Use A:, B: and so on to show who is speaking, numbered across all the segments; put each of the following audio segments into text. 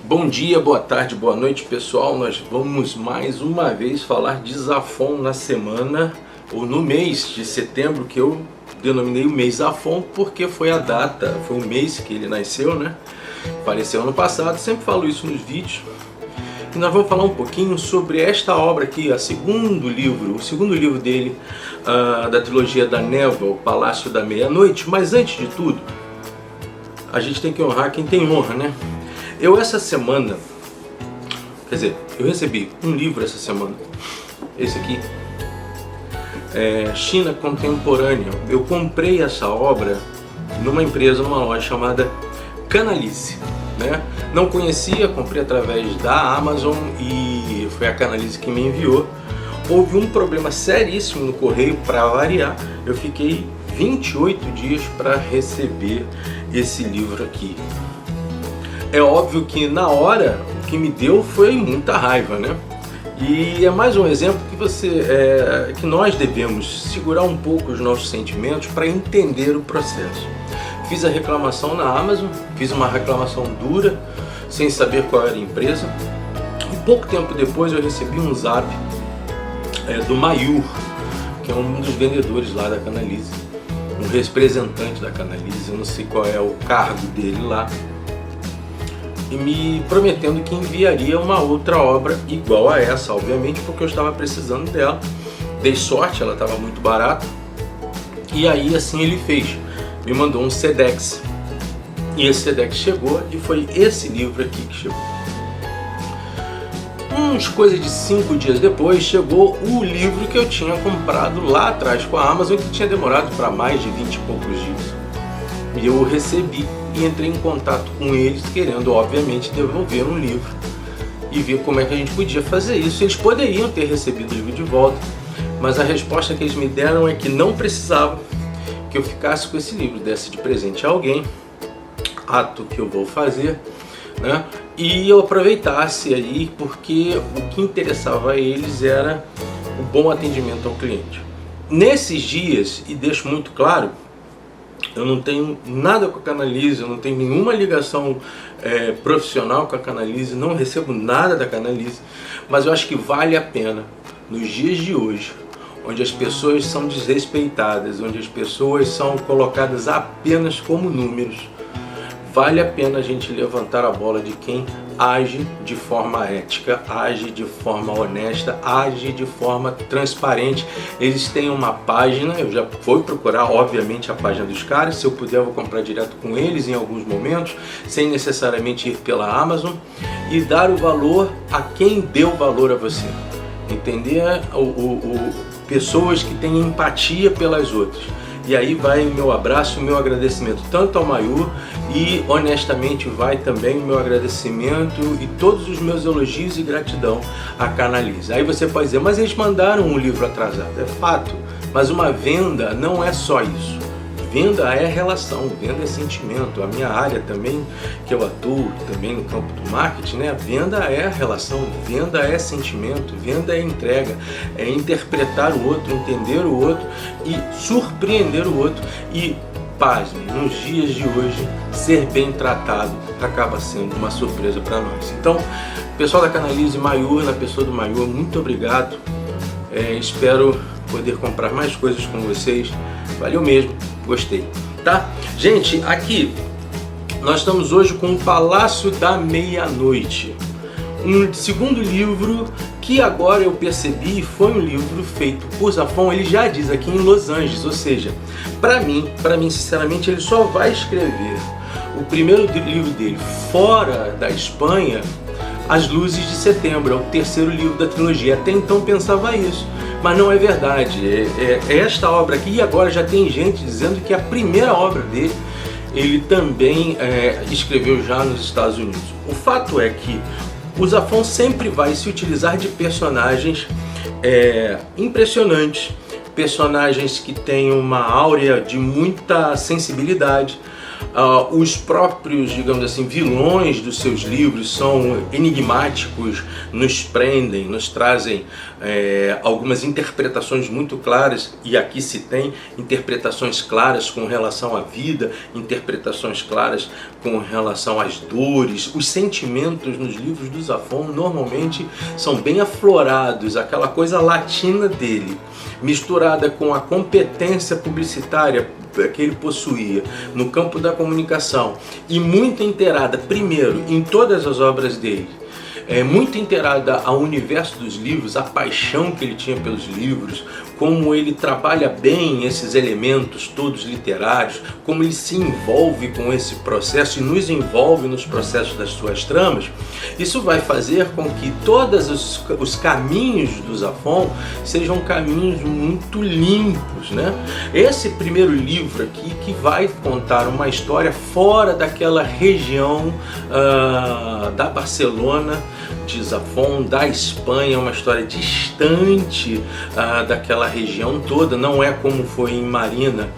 A: Bom dia, boa tarde, boa noite, pessoal. Nós vamos mais uma vez falar de Zafon na semana ou no mês de setembro, que eu denominei o mês Zafon porque foi a data, foi o mês que ele nasceu, né? Faleceu ano passado, sempre falo isso nos vídeos. E nós vamos falar um pouquinho sobre esta obra aqui, o segundo livro dele, da trilogia da Névoa, O Palácio da Meia-Noite. Mas antes de tudo, a gente tem que honrar quem tem honra, né? Eu essa semana, quer dizer, eu recebi um livro essa semana, esse aqui, China Contemporânea. Eu comprei essa obra numa empresa, numa loja chamada Canalise, né? Não conhecia, comprei através da Amazon e foi a Canalise que me enviou. Houve um problema seríssimo no correio, para variar, eu fiquei 28 dias para receber esse livro aqui. É óbvio que na hora o que me deu foi muita raiva, né? E é mais um exemplo que nós devemos segurar um pouco os nossos sentimentos para entender o processo. Fiz a reclamação na Amazon, fiz uma reclamação dura, sem saber qual era a empresa. E pouco tempo depois eu recebi um zap do Mayur, que é um dos vendedores lá da Canalise, um representante da Canalise, eu não sei qual é o cargo dele lá, e me prometendo que enviaria uma outra obra igual a essa, obviamente, porque eu estava precisando dela. Dei sorte, ela estava muito barata, e aí assim ele fez, me mandou um Sedex, e esse Sedex chegou, e foi esse livro aqui que chegou. Uns coisa de 5 dias depois chegou o livro que eu tinha comprado lá atrás com a Amazon, que tinha demorado para mais de 20 e poucos dias, e eu o recebi. E entrei em contato com eles, querendo obviamente devolver um livro e ver como é que a gente podia fazer isso. Eles poderiam ter recebido o livro de volta, mas a resposta que eles me deram é que não precisava que eu ficasse com esse livro, desse de presente a alguém, ato que eu vou fazer, né? E eu aproveitasse aí, porque o que interessava a eles era o bom atendimento ao cliente. Nesses dias, e deixo muito claro, eu não tenho nada com a Canalise, eu não tenho nenhuma ligação profissional com a Canalise, não recebo nada da Canalise, mas eu acho que vale a pena, nos dias de hoje, onde as pessoas são desrespeitadas, onde as pessoas são colocadas apenas como números, vale a pena a gente levantar a bola de quem age de forma ética, age de forma honesta, age de forma transparente. Eles têm uma página, eu já fui procurar obviamente a página dos caras, se eu puder eu vou comprar direto com eles em alguns momentos, sem necessariamente ir pela Amazon, e dar o valor a quem deu valor a você. Entender pessoas que têm empatia pelas outras. E aí vai o meu abraço, o meu agradecimento tanto ao Mayur, e honestamente vai também o meu agradecimento e todos os meus elogios e gratidão à Canalise. Aí você pode dizer, mas eles mandaram um livro atrasado. É fato, mas uma venda não é só isso. Venda é relação, venda é sentimento. A minha área também, que eu atuo também no campo do marketing, né? Venda é relação, venda é sentimento, venda é entrega, é interpretar o outro, entender o outro e surpreender o outro. E, pasmem, nos dias de hoje, ser bem tratado acaba sendo uma surpresa para nós. Então, pessoal da Canalise, Mayur, na pessoa do Mayur, muito obrigado. Espero poder comprar mais coisas com vocês. Valeu mesmo, gostei, tá? Gente, aqui nós estamos hoje com o Palácio da Meia-Noite, um segundo livro que agora eu percebi foi um livro feito por Zafon. Ele já diz aqui em Los Angeles, ou seja, para mim sinceramente, ele só vai escrever o primeiro livro dele fora da Espanha, As Luzes de Setembro, é o terceiro livro da trilogia. Até então pensava isso, mas não é verdade. É esta obra aqui, e agora já tem gente dizendo que a primeira obra dele ele também escreveu já nos Estados Unidos. O fato é que o Zafon sempre vai se utilizar de personagens impressionantes, personagens que têm uma áurea de muita sensibilidade, Os próprios, digamos assim, vilões dos seus livros são enigmáticos, nos prendem, nos trazem algumas interpretações muito claras, e aqui se tem interpretações claras com relação à vida, interpretações claras com relação às dores. Os sentimentos nos livros do Zafón normalmente são bem aflorados, aquela coisa latina dele, misturada com a competência publicitária que ele possuía no campo da comunicação, e muito inteirada, primeiro, em todas as obras dele, muito inteirada ao universo dos livros, a paixão que ele tinha pelos livros, como ele trabalha bem esses elementos todos literários, como ele se envolve com esse processo e nos envolve nos processos das suas tramas. Isso vai fazer com que todos os caminhos do Zafón sejam caminhos muito limpos, né? Esse primeiro livro aqui, que vai contar uma história fora daquela região da Barcelona, de Zafón, da Espanha, uma história distante daquela região toda. Não é como foi em Marina,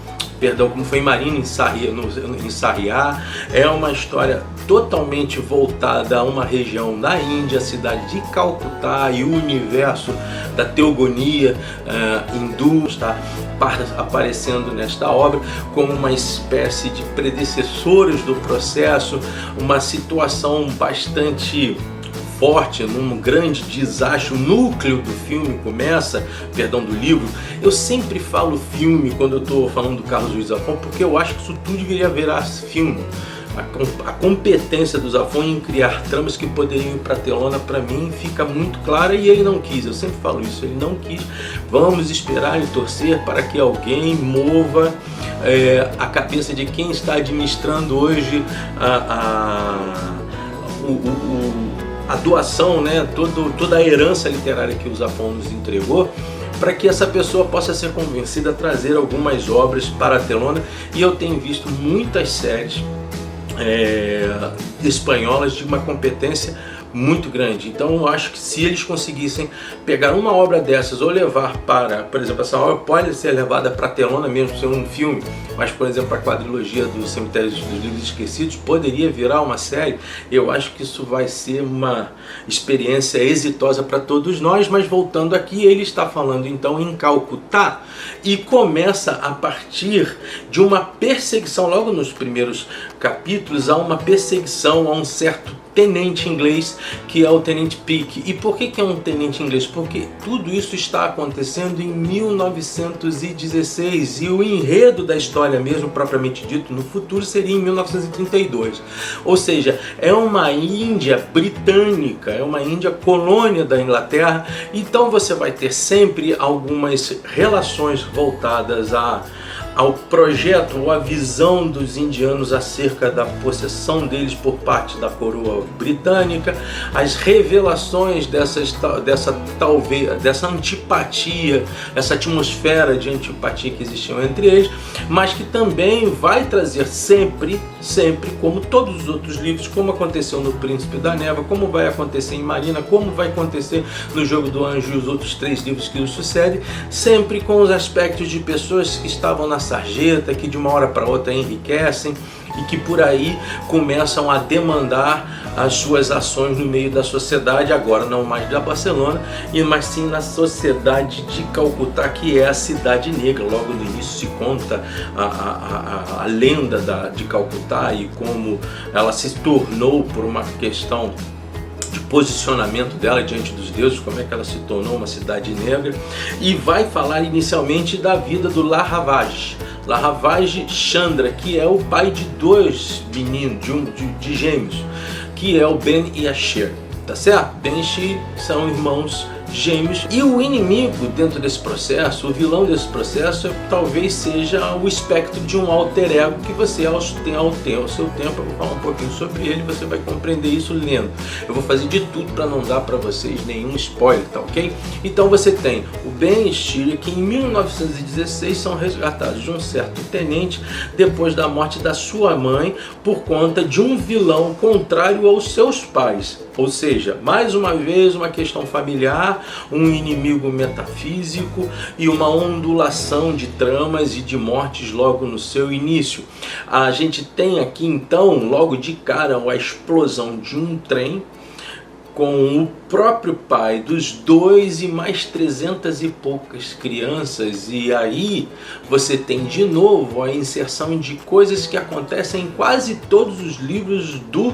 A: como foi em Marina, em Sarriá. É uma história totalmente voltada a uma região da Índia, a cidade de Calcutá, e o universo da teogonia hindu está aparecendo nesta obra como uma espécie de predecessores do processo, uma situação bastante forte, num grande desastre. O núcleo do filme começa, do livro. Eu sempre falo filme quando eu estou falando do Carlos Ruiz Zafón, porque eu acho que isso tudo deveria virar filme. A competência do Zafón em criar tramas que poderiam ir para a telona, para mim, fica muito clara, e ele não quis. Eu sempre falo isso, ele não quis. Vamos esperar e torcer para que alguém mova a cabeça de quem está administrando hoje a doação, né, toda a herança literária que o Zafón nos entregou, para que essa pessoa possa ser convencida a trazer algumas obras para a telona. E eu tenho visto muitas séries espanholas de uma competência muito grande. Então eu acho que se eles conseguissem pegar uma obra dessas ou levar para, por exemplo, essa obra pode ser levada para a telona mesmo, ser um filme, mas por exemplo a quadrilogia dos Cemitérios dos Livros Esquecidos poderia virar uma série. Eu acho que isso vai ser uma experiência exitosa para todos nós. Mas voltando aqui, ele está falando então em Calcutá, e começa a partir de uma perseguição. Logo nos primeiros capítulos há uma perseguição a um certo tenente inglês, que é o Tenente Peake. E por que é um tenente inglês? Porque tudo isso está acontecendo em 1916, e o enredo da história mesmo, propriamente dito, no futuro seria em 1932. Ou seja, é uma Índia britânica, é uma Índia colônia da Inglaterra. Então você vai ter sempre algumas relações voltadas ao projeto ou à visão dos indianos acerca da possessão deles por parte da coroa britânica, as revelações dessa antipatia, essa atmosfera de antipatia que existiam entre eles, mas que também vai trazer sempre, como todos os outros livros, como aconteceu no Príncipe da Névoa, como vai acontecer em Marina, como vai acontecer no Jogo do Anjo e os outros 3 livros que o sucedem, sempre com os aspectos de pessoas que estavam na sarjeta, que de uma hora para outra enriquecem e que por aí começam a demandar as suas ações no meio da sociedade, agora não mais da Barcelona, mas sim na sociedade de Calcutá, que é a cidade negra. Logo no início se conta a lenda de Calcutá e como ela se tornou, por uma questão de posicionamento dela diante dos deuses, como é que ela se tornou uma cidade negra. E vai falar inicialmente da vida do Lahravaj Chandra, que é o pai de 2 meninos, de gêmeos, que é o Ben e a Sher, tá certo? Ben e Sher são irmãos gêmeos, e o inimigo dentro desse processo, o vilão desse processo, talvez seja o espectro de um alter ego que você tem ao seu tempo. Eu vou falar um pouquinho sobre ele, você vai compreender isso lendo. Eu vou fazer de tudo para não dar para vocês nenhum spoiler, tá ok? Então você tem o Ben e Sher, que em 1916 são resgatados de um certo tenente depois da morte da sua mãe por conta de um vilão contrário aos seus pais. Ou seja, mais uma vez uma questão familiar, um inimigo metafísico e uma ondulação de tramas e de mortes logo no seu início. A gente tem aqui então, logo de cara, a explosão de um trem com o próprio pai dos dois e mais 300 e poucas crianças, e aí você tem de novo a inserção de coisas que acontecem em quase todos os livros do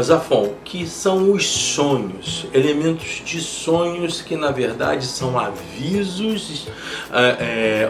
A: Zafon, que são os sonhos, elementos de sonhos que na verdade são avisos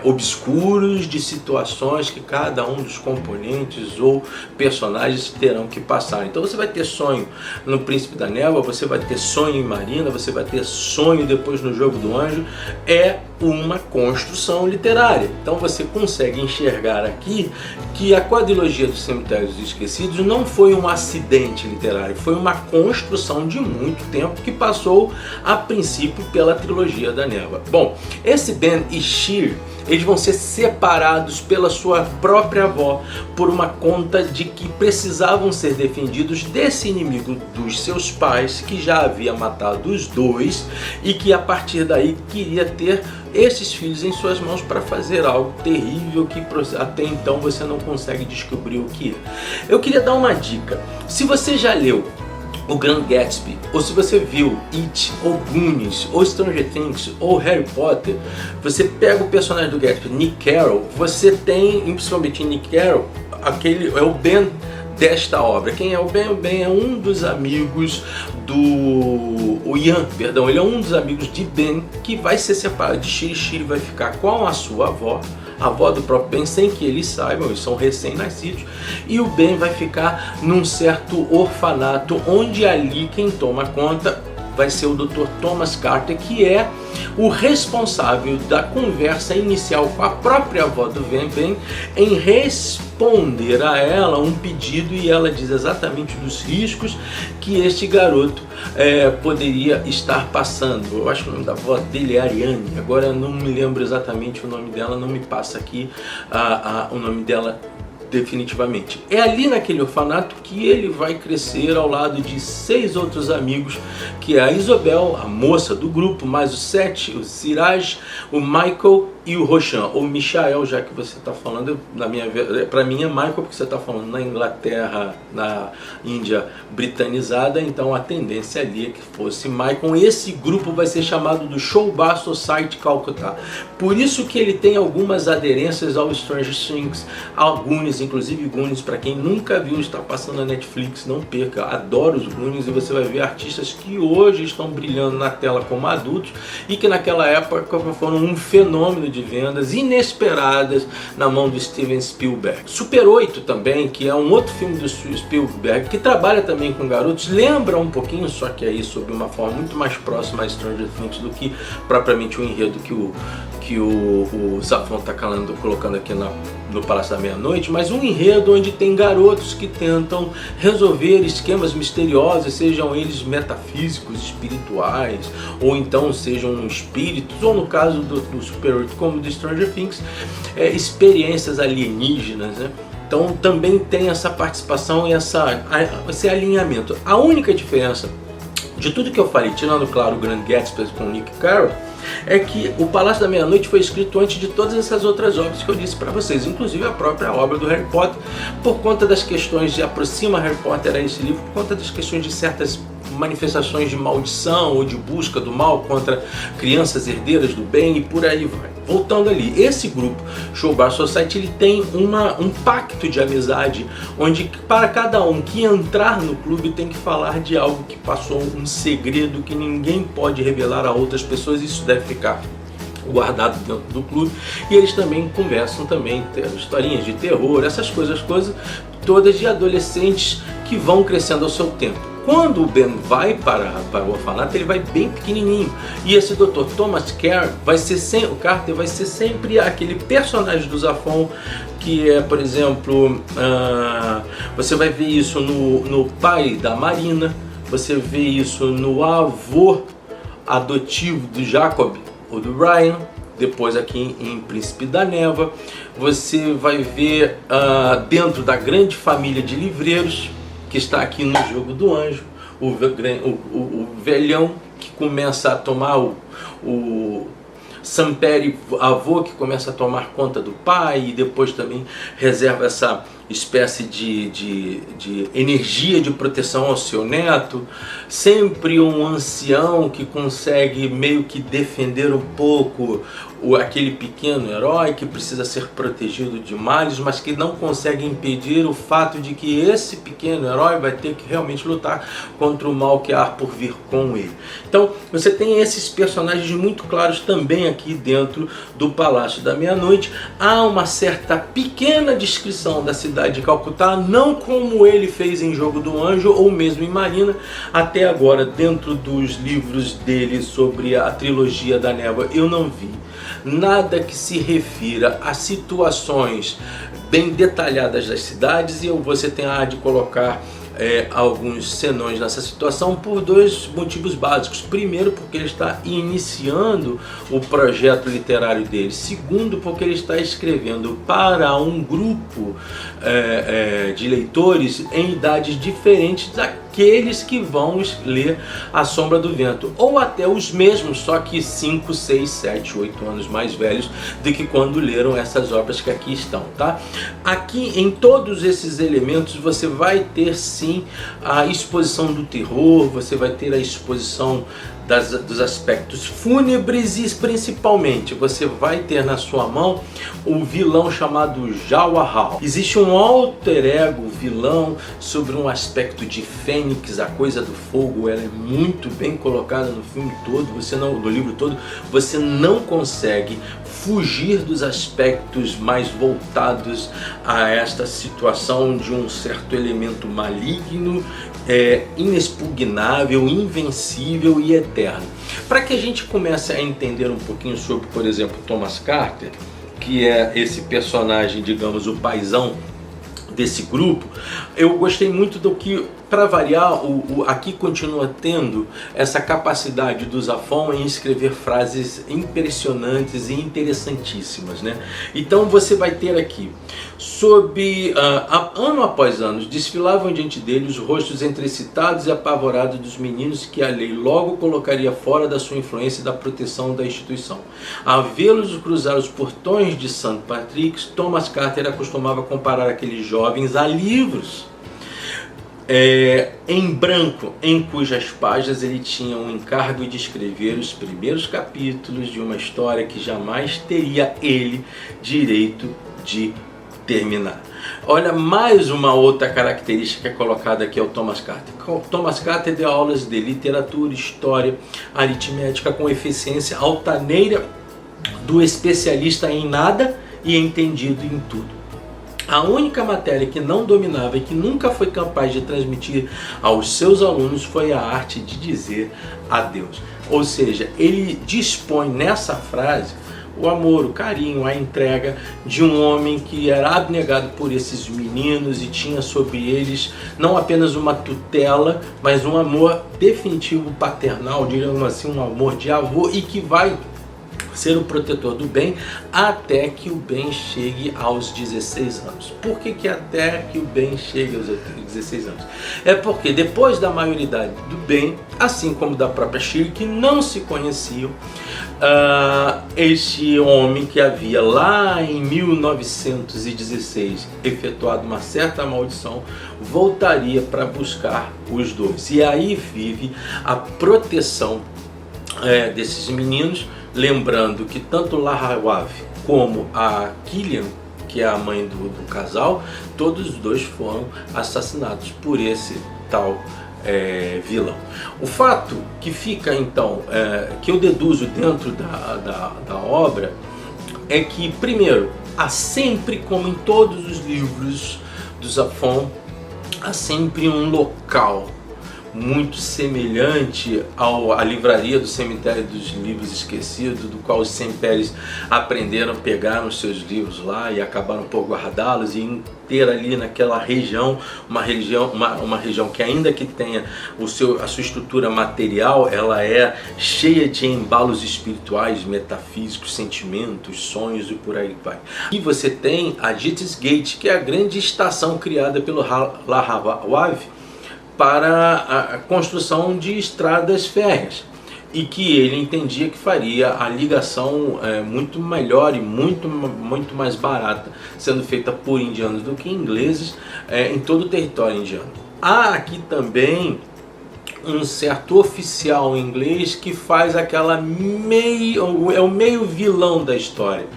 A: obscuros de situações que cada um dos componentes ou personagens terão que passar. Então você vai ter sonho no Príncipe da Névoa, você vai ter sonho em Marina, você vai ter sonho depois no Jogo do Anjo. É uma construção literária. Então você consegue enxergar aqui que a quadrilogia dos Cemitérios Esquecidos não foi um acidente literário, foi uma construção de muito tempo que passou a princípio pela trilogia da Névoa. Bom, esse Ben e Shir, eles vão ser separados pela sua própria avó por uma conta de que precisavam ser defendidos desse inimigo dos seus pais, que já havia matado os dois e que a partir daí queria ter esses filhos em suas mãos para fazer algo terrível que até então você não consegue descobrir o que é. Eu queria dar uma dica. Se você já leu O Grande Gatsby, ou se você viu It, ou Goonies, ou Stranger Things, ou Harry Potter, você pega o personagem do Gatsby, Nick Carroll, você tem, principalmente em Nick Carroll, aquele é o Ben desta obra. Quem é o Ben? O Ben é um dos amigos o Ian, perdão, ele é um dos amigos de Ben que vai ser separado de Shir. Shir vai ficar com a sua avó, a avó do próprio Ben, sem que eles saibam, eles são recém-nascidos, e o Ben vai ficar num certo orfanato, onde ali quem toma conta vai ser o Dr. Thomas Carter, que é o responsável da conversa inicial com a própria avó do Ben em responder a ela um pedido, e ela diz exatamente dos riscos que este garoto poderia estar passando. Eu acho que o nome da avó dele é Ariane, agora eu não me lembro exatamente o nome dela, não me passa aqui o nome dela definitivamente. É ali naquele orfanato que ele vai crescer ao lado de 6 outros amigos, que é a Isobel, a moça do grupo, mais o Seth, o Siraj, o Michael e o Roshan, ou Michael, já que você está falando, para mim é Michael, porque você está falando na Inglaterra, na Índia britanizada, então a tendência ali é que fosse Michael. Esse grupo vai ser chamado do Showbar Society Calcutta. Por isso que ele tem algumas aderências ao Stranger Things, alguns, inclusive Goonies, para quem nunca viu, está passando na Netflix, não perca, adoro os Goonies, e você vai ver artistas que hoje estão brilhando na tela como adultos e que naquela época foram um fenômeno de vendas inesperadas na mão do Steven Spielberg. Super 8 também, que é um outro filme do Spielberg, que trabalha também com garotos, lembra um pouquinho, só que aí sob uma forma muito mais próxima a Stranger Things do que propriamente o enredo que o Zafon está colocando aqui no Palácio da Meia-Noite, mas um enredo onde tem garotos que tentam resolver esquemas misteriosos, sejam eles metafísicos, espirituais, ou então sejam espíritos, ou no caso do Super 8, como do Stranger Things, experiências alienígenas, né? Então também tem essa participação e esse alinhamento. A única diferença de tudo que eu falei, tirando claro o Grande Gatsby com o Nick Carroll, é que o Palácio da Meia-Noite foi escrito antes de todas essas outras obras que eu disse para vocês, inclusive a própria obra do Harry Potter, por conta das questões de aproxima Harry Potter a esse livro, por conta das questões de certas manifestações de maldição ou de busca do mal contra crianças herdeiras do bem e por aí vai. Voltando ali, esse grupo Showbar Society, ele tem um pacto de amizade, onde para cada um que entrar no clube tem que falar de algo que passou, um segredo que ninguém pode revelar a outras pessoas. Isso deve ficar guardado dentro do clube, e eles também conversam historinhas de terror, essas coisas todas de adolescentes que vão crescendo ao seu tempo. Quando o Ben vai para o orfanato, ele vai bem pequenininho, e esse Dr. Thomas Carter vai ser sempre aquele personagem do Zafon que é, por exemplo, você vai ver isso no pai da Marina, você vê isso no avô adotivo do Jacob ou do Ryan, depois aqui em Príncipe da Névoa, você vai ver dentro da grande família de livreiros que está aqui no Jogo do Anjo, o velhão que começa a tomar o Samperi avô, que começa a tomar conta do pai, e depois também reserva essa espécie de energia de proteção ao seu neto. Sempre um ancião que consegue meio que defender um pouco aquele pequeno herói que precisa ser protegido de males, mas que não consegue impedir o fato de que esse pequeno herói vai ter que realmente lutar contra o mal que há por vir com ele. Então você tem esses personagens muito claros também aqui dentro do Palácio da Meia-Noite. Há uma certa pequena descrição da cidade de Calcutá, não como ele fez em Jogo do Anjo ou mesmo em Marina. Até agora, dentro dos livros dele sobre a trilogia da Névoa, eu não vi nada que se refira a situações bem detalhadas das cidades, e você tem a de colocar alguns senões nessa situação por dois motivos básicos. Primeiro, porque ele está iniciando o projeto literário dele. Segundo, porque ele está escrevendo para um grupo de leitores em idades diferentes daqueles que vão ler A Sombra do Vento, ou até os mesmos, só que 5, 6, 7, 8 anos mais velhos do que quando leram essas obras que aqui estão, tá? Aqui, em todos esses elementos, você vai ter sim a exposição do terror, você vai ter a exposição dos aspectos fúnebres, e principalmente você vai ter na sua mão o vilão chamado Jawahal. Existe um alter ego vilão sobre um aspecto de fênix, a coisa do fogo. Ela é muito bem colocada no filme todo, no livro todo. Você não consegue fugir dos aspectos mais voltados a esta situação de um certo elemento maligno, inexpugnável, invencível e eterno. Para que a gente comece a entender um pouquinho sobre, por exemplo, Thomas Carter, que é esse personagem, digamos, o paizão desse grupo, eu gostei muito do que, para variar, aqui continua tendo essa capacidade do Zafón em escrever frases impressionantes e interessantíssimas, né? Então você vai ter aqui, ano após ano, desfilavam diante dele os rostos entrecitados e apavorados dos meninos que a lei logo colocaria fora da sua influência e da proteção da instituição. A vê-los cruzar os portões de St. Patrick's, Thomas Carter acostumava comparar aqueles jovens a livros em branco, em cujas páginas ele tinha o encargo de escrever os primeiros capítulos de uma história que jamais teria ele direito de terminar. Olha, mais uma outra característica que é colocada aqui ao Thomas Carter. Thomas Carter deu aulas de literatura, história, aritmética com eficiência altaneira do especialista em nada e entendido em tudo. A única matéria que não dominava e que nunca foi capaz de transmitir aos seus alunos foi a arte de dizer adeus. Ou seja, ele dispõe nessa frase o amor, o carinho, a entrega de um homem que era abnegado por esses meninos e tinha sobre eles não apenas uma tutela, mas um amor definitivo paternal, digamos assim, um amor de avô, e que vai ser o protetor do bem até que o bem chegue aos 16 anos. Por que até que o bem chegue aos 16 anos? É porque depois da maioridade do bem, assim como da própria Shirley, que não se conheciam, este homem que havia lá em 1916 efetuado uma certa maldição, voltaria para buscar os dois. E aí vive a proteção desses meninos. Lembrando que tanto Lahawav como a Killian, que é a mãe do casal, todos os dois foram assassinados por esse tal vilão. O fato que fica então, que eu deduzo dentro da obra, é que, primeiro, há sempre, como em todos os livros do Zafón, há sempre um local muito semelhante à livraria do Cemitério dos Livros Esquecidos, do qual os Semperes aprenderam, pegaram os seus livros lá e acabaram por guardá-los, e ter ali naquela região, uma região que, ainda que tenha a sua estrutura material, ela é cheia de embalos espirituais, metafísicos, sentimentos, sonhos e por aí vai. E você tem a Gittes Gate, que é a grande estação criada pelo Lahawav para a construção de estradas férreas, e que ele entendia que faria a ligação muito melhor e muito mais barata sendo feita por indianos do que ingleses em todo o território indiano. Há aqui também um certo oficial inglês que faz aquela é o meio vilão da história.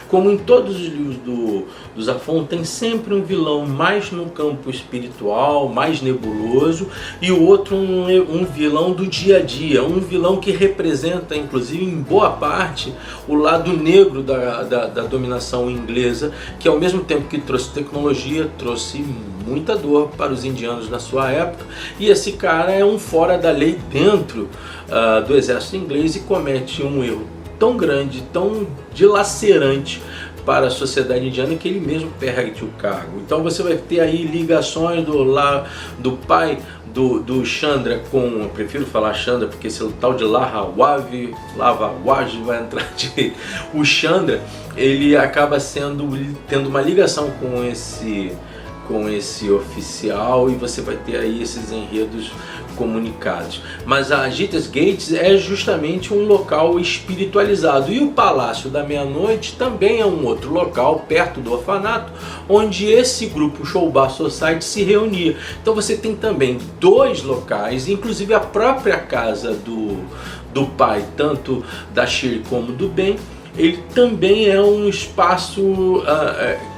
A: Como em todos os livros do Zafón, tem sempre um vilão mais no campo espiritual, mais nebuloso, e o outro um vilão do dia a dia, um vilão que representa, inclusive em boa parte, o lado negro da dominação inglesa, que ao mesmo tempo que trouxe tecnologia, trouxe muita dor para os indianos na sua época, e esse cara é um fora da lei dentro do exército inglês e comete um erro tão grande, tão dilacerante para a sociedade indiana que ele mesmo perde o cargo. Então você vai ter aí ligações do pai do Chandra com, eu prefiro falar Chandra porque esse tal de Lavawaj vai entrar direito. O Chandra, ele acaba tendo uma ligação com esse oficial, e você vai ter aí esses enredos comunicados. Mas a Gita's Gates é justamente um local espiritualizado, e o Palácio da Meia-Noite também é um outro local perto do orfanato onde esse grupo Showbar Society se reunia. Então você tem também dois locais, inclusive a própria casa do pai, tanto da Shir como do Ben. Ele também é um espaço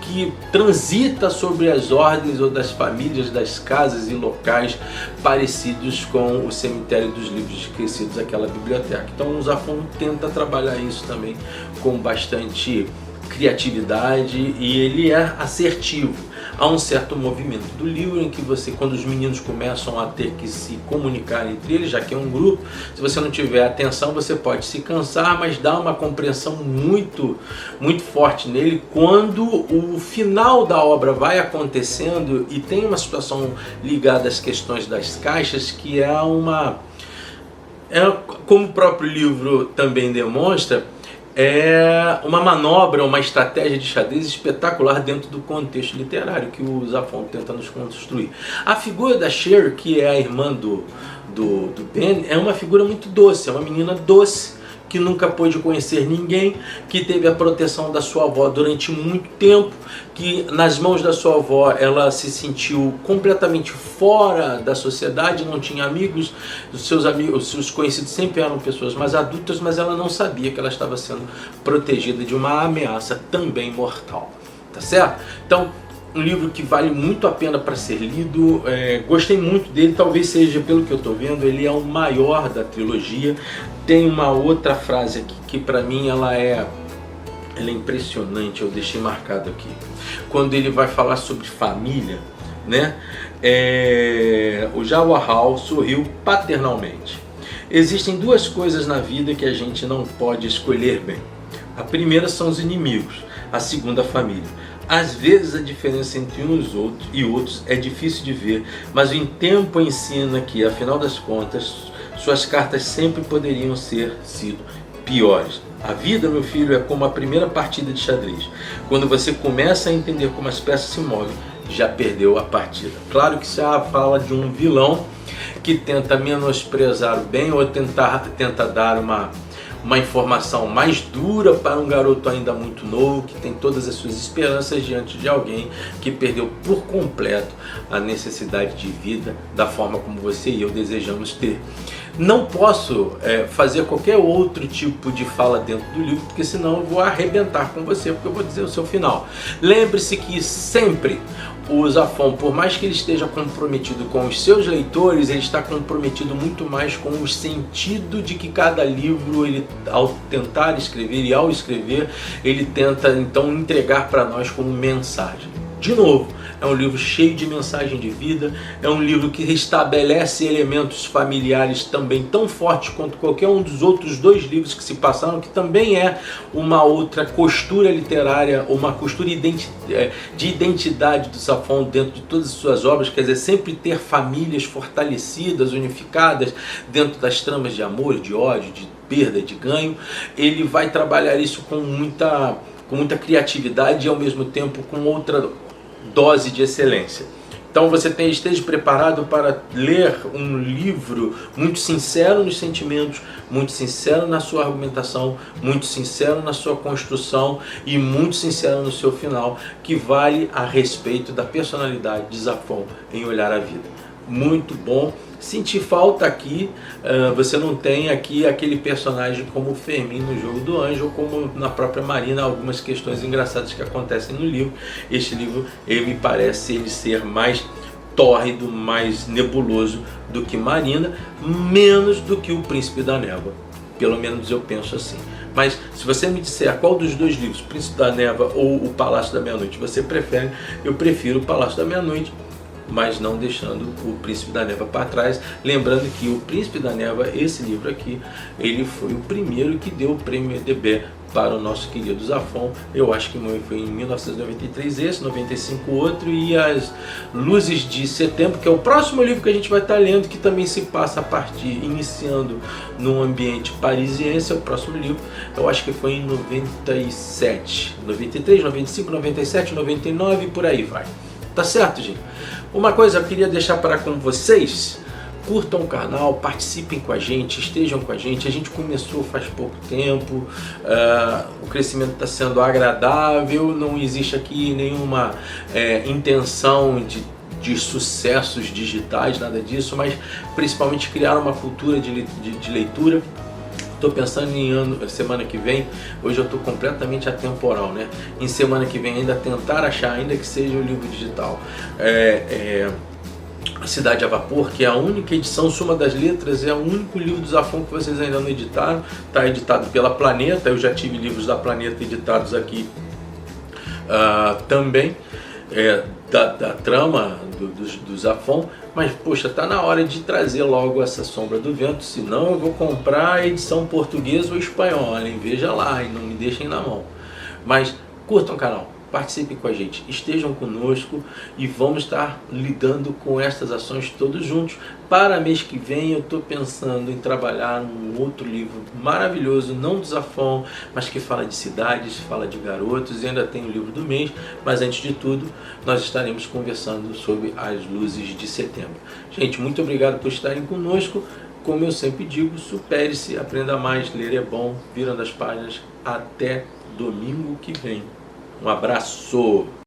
A: que transita sobre as ordens ou das famílias, das casas e locais parecidos com o cemitério dos livros esquecidos, aquela biblioteca. Então o Zafón tenta trabalhar isso também com bastante criatividade, e ele é assertivo. Há um certo movimento do livro em que quando os meninos começam a ter que se comunicar entre eles, já que é um grupo, se você não tiver atenção você pode se cansar, mas dá uma compreensão muito forte nele quando o final da obra vai acontecendo, e tem uma situação ligada às questões das caixas que como o próprio livro também demonstra, é uma manobra, uma estratégia de xadrez espetacular dentro do contexto literário que o Zafón tenta nos construir. A figura da Cher, que é a irmã do Ben, é uma figura muito doce, é uma menina doce, que nunca pôde conhecer ninguém, que teve a proteção da sua avó durante muito tempo, que nas mãos da sua avó ela se sentiu completamente fora da sociedade, não tinha amigos, os seus conhecidos sempre eram pessoas mais adultas, mas ela não sabia que ela estava sendo protegida de uma ameaça também mortal, tá certo? Então, um livro que vale muito a pena para ser lido, gostei muito dele, talvez seja, pelo que eu estou vendo, ele é o maior da trilogia. Tem uma outra frase aqui que para mim ela é impressionante, eu deixei marcado aqui. Quando ele vai falar sobre família, né? O Jawahar sorriu paternalmente. Existem duas coisas na vida que a gente não pode escolher bem. A primeira são os inimigos, a segunda a família. Às vezes a diferença entre uns e outros é difícil de ver, mas o tempo ensina que, afinal das contas, suas cartas sempre poderiam sido piores. A vida, meu filho, é como a primeira partida de xadrez. Quando você começa a entender como as peças se movem, já perdeu a partida. Claro que isso fala de um vilão que tenta menosprezar o bem ou tenta dar uma informação mais dura para um garoto ainda muito novo, que tem todas as suas esperanças diante de alguém que perdeu por completo a necessidade de vida da forma como você e eu desejamos ter. Não posso fazer qualquer outro tipo de fala dentro do livro, porque senão eu vou arrebentar com você, porque eu vou dizer o seu final. Lembre-se que sempre o Zafón, por mais que ele esteja comprometido com os seus leitores, ele está comprometido muito mais com o sentido de que cada livro, ele, ao tentar escrever e ao escrever, ele tenta então entregar para nós como mensagem. De novo, é um livro cheio de mensagem de vida, é um livro que estabelece elementos familiares também tão fortes quanto qualquer um dos outros dois livros que se passaram, que também é uma outra costura literária, uma costura de identidade do Zafón dentro de todas as suas obras, quer dizer, sempre ter famílias fortalecidas, unificadas dentro das tramas de amor, de ódio, de perda, de ganho. Ele vai trabalhar isso com muita criatividade e ao mesmo tempo com outra dose de excelência. Então você esteja preparado para ler um livro muito sincero nos sentimentos, muito sincero na sua argumentação, muito sincero na sua construção e muito sincero no seu final, que vale a respeito da personalidade de Zafón em Olhar a Vida. Muito bom. Senti falta aqui, você não tem aqui aquele personagem como o Fermín no Jogo do Anjo, ou como na própria Marina, algumas questões engraçadas que acontecem no livro. Este livro, ele me parece ele ser mais tórrido, mais nebuloso do que Marina, menos do que o Príncipe da Névoa. Pelo menos eu penso assim. Mas se você me disser qual dos dois livros, Príncipe da Névoa ou o Palácio da Meia-Noite, você prefere, eu prefiro o Palácio da Meia-Noite, mas não deixando o Príncipe da Névoa para trás. Lembrando que o Príncipe da Névoa, esse livro aqui, ele foi o primeiro que deu o prêmio EDB para o nosso querido Zafón. Eu acho que foi em 1993 esse, 95 outro, e As Luzes de Setembro, que é o próximo livro que a gente vai estar lendo, que também se passa a partir, iniciando num ambiente parisiense, é o próximo livro. Eu acho que foi em 97, 93, 95, 97, 99 e por aí vai. Tá certo, gente? Uma coisa eu queria deixar para com vocês: curtam o canal, participem com a gente, estejam com a gente começou faz pouco tempo, o crescimento está sendo agradável, não existe aqui nenhuma intenção de sucessos digitais, nada disso, mas principalmente criar uma cultura de leitura. Estou pensando em semana que vem, hoje eu estou completamente atemporal, né? Em semana que vem ainda tentar achar, ainda que seja o livro digital, A Cidade a Vapor, que é a única edição, Suma das Letras, é o único livro do Zafón que vocês ainda não editaram. Está editado pela Planeta, eu já tive livros da Planeta editados aqui também, da trama do Zafón, mas poxa, tá na hora de trazer logo essa Sombra do Vento, senão eu vou comprar a edição portuguesa ou espanhola, hein? Veja lá e não me deixem na mão. Mas curtam o canal, participem com a gente, estejam conosco e vamos estar lidando com estas ações todos juntos. Para mês que vem eu estou pensando em trabalhar um outro livro maravilhoso, não do Zafón, mas que fala de cidades, fala de garotos, e ainda tem o livro do mês. Mas antes de tudo, nós estaremos conversando sobre As Luzes de Setembro. Gente, muito obrigado por estarem conosco. Como eu sempre digo, supere-se, aprenda mais, ler é bom, virando as páginas. Até domingo que vem. Um abraço!